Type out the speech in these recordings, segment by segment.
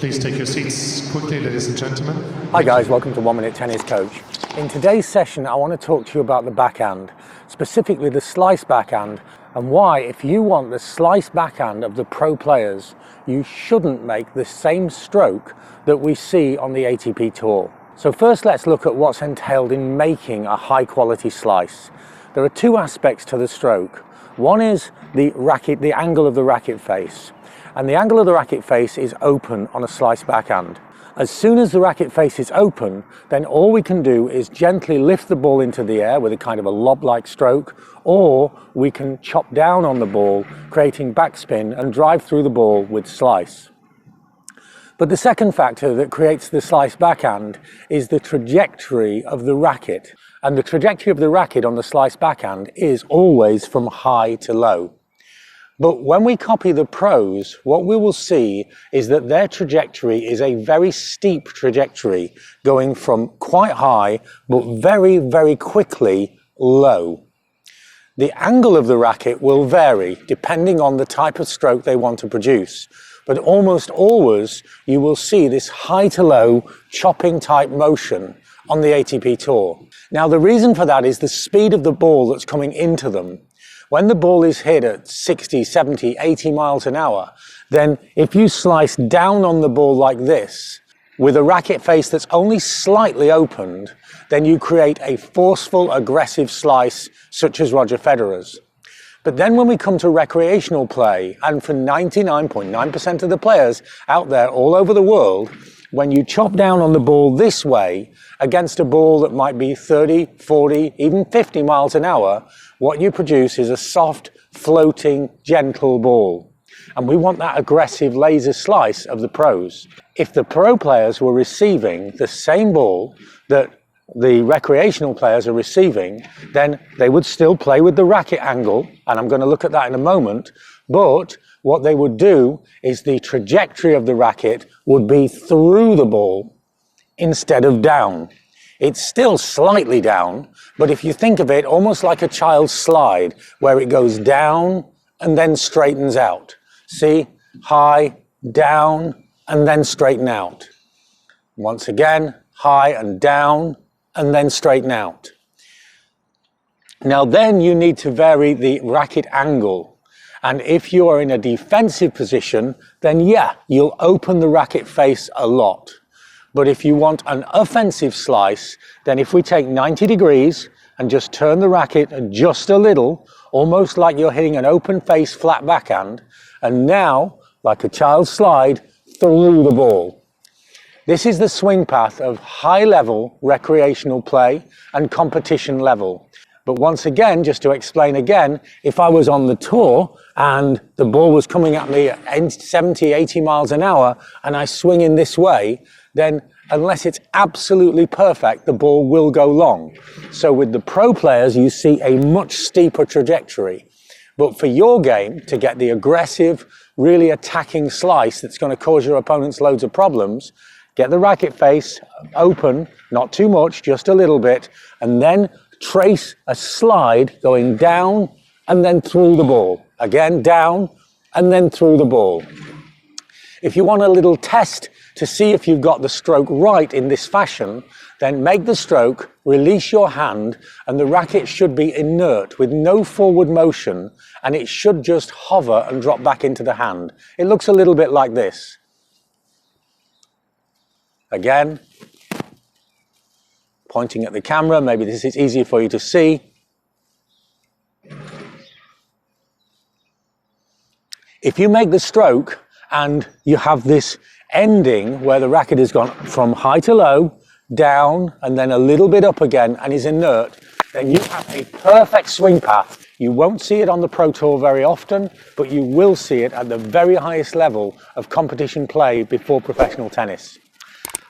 Please take your seats quickly, ladies and gentlemen. Hi guys, welcome to 1 Minute Tennis Coach. In today's session, I want to talk to you about the backhand, specifically the slice backhand, and why, if you want the slice backhand of the pro players, you shouldn't make the same stroke that we see on the ATP Tour. So first, let's look at what's entailed in making a high quality slice. There are two aspects to the stroke. One is the angle of the racket face. And the angle of the racket face is open on a slice backhand. As soon as the racket face is open, then all we can do is gently lift the ball into the air with a kind of a lob-like stroke, or we can chop down on the ball, creating backspin and drive through the ball with slice. But the second factor that creates the slice backhand is the trajectory of the racket. And the trajectory of the racket on the slice backhand is always from high to low. But when we copy the pros, what we will see is that their trajectory is a very steep trajectory, going from quite high, but very, very quickly low. The angle of the racket will vary depending on the type of stroke they want to produce. But almost always, you will see this high to low chopping type motion on the ATP Tour. Now, the reason for that is the speed of the ball that's coming into them. When the ball is hit at 60, 70, 80 miles an hour, then if you slice down on the ball like this, with a racket face that's only slightly opened, then you create a forceful, aggressive slice, such as Roger Federer's. But then when we come to recreational play, and for 99.9% of the players out there all over the world, when you chop down on the ball this way against a ball that might be 30, 40, even 50 miles an hour, what you produce is a soft, floating, gentle ball. And we want that aggressive laser slice of the pros. If the pro players were receiving the same ball that the recreational players are receiving, then they would still play with the racket angle, and I'm going to look at that in a moment, but what they would do is the trajectory of the racket would be through the ball instead of down. It's still slightly down, but if you think of it almost like a child's slide, where it goes down and then straightens out. See? High, down, and then straighten out. Once again, high and down, and then straighten out. Now then you need to vary the racket angle. And if you are in a defensive position, then yeah, you'll open the racket face a lot. But if you want an offensive slice, then if we take 90 degrees and just turn the racket just a little, almost like you're hitting an open face flat backhand, and now, like a child's slide, through the ball. This is the swing path of high-level recreational play and competition level. But once again, just to explain again, if I was on the tour and the ball was coming at me at 70, 80 miles an hour and I swing in this way, then unless it's absolutely perfect, the ball will go long. So with the pro players, you see a much steeper trajectory. But for your game, to get the aggressive, really attacking slice that's going to cause your opponents loads of problems, get the racket face open, not too much, just a little bit, and then trace a slide going down and then through the ball. Again, down and then through the ball. If you want a little test to see if you've got the stroke right in this fashion, then make the stroke, release your hand, and the racket should be inert with no forward motion, and it should just hover and drop back into the hand. It looks a little bit like this. Again, pointing at the camera, maybe this is easier for you to see. If you make the stroke and you have this ending where the racket has gone from high to low, down, and then a little bit up again and is inert, then you have a perfect swing path. You won't see it on the Pro Tour very often, but you will see it at the very highest level of competition play before professional tennis.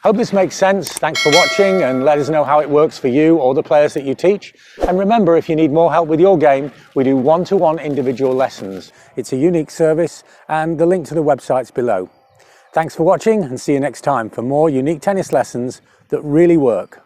Hope this makes sense. Thanks for watching, and let us know how it works for you or the players that you teach. And remember, if you need more help with your game, we do one-to-one individual lessons. It's a unique service, and the link to the website's below. Thanks for watching, and see you next time for more unique tennis lessons that really work.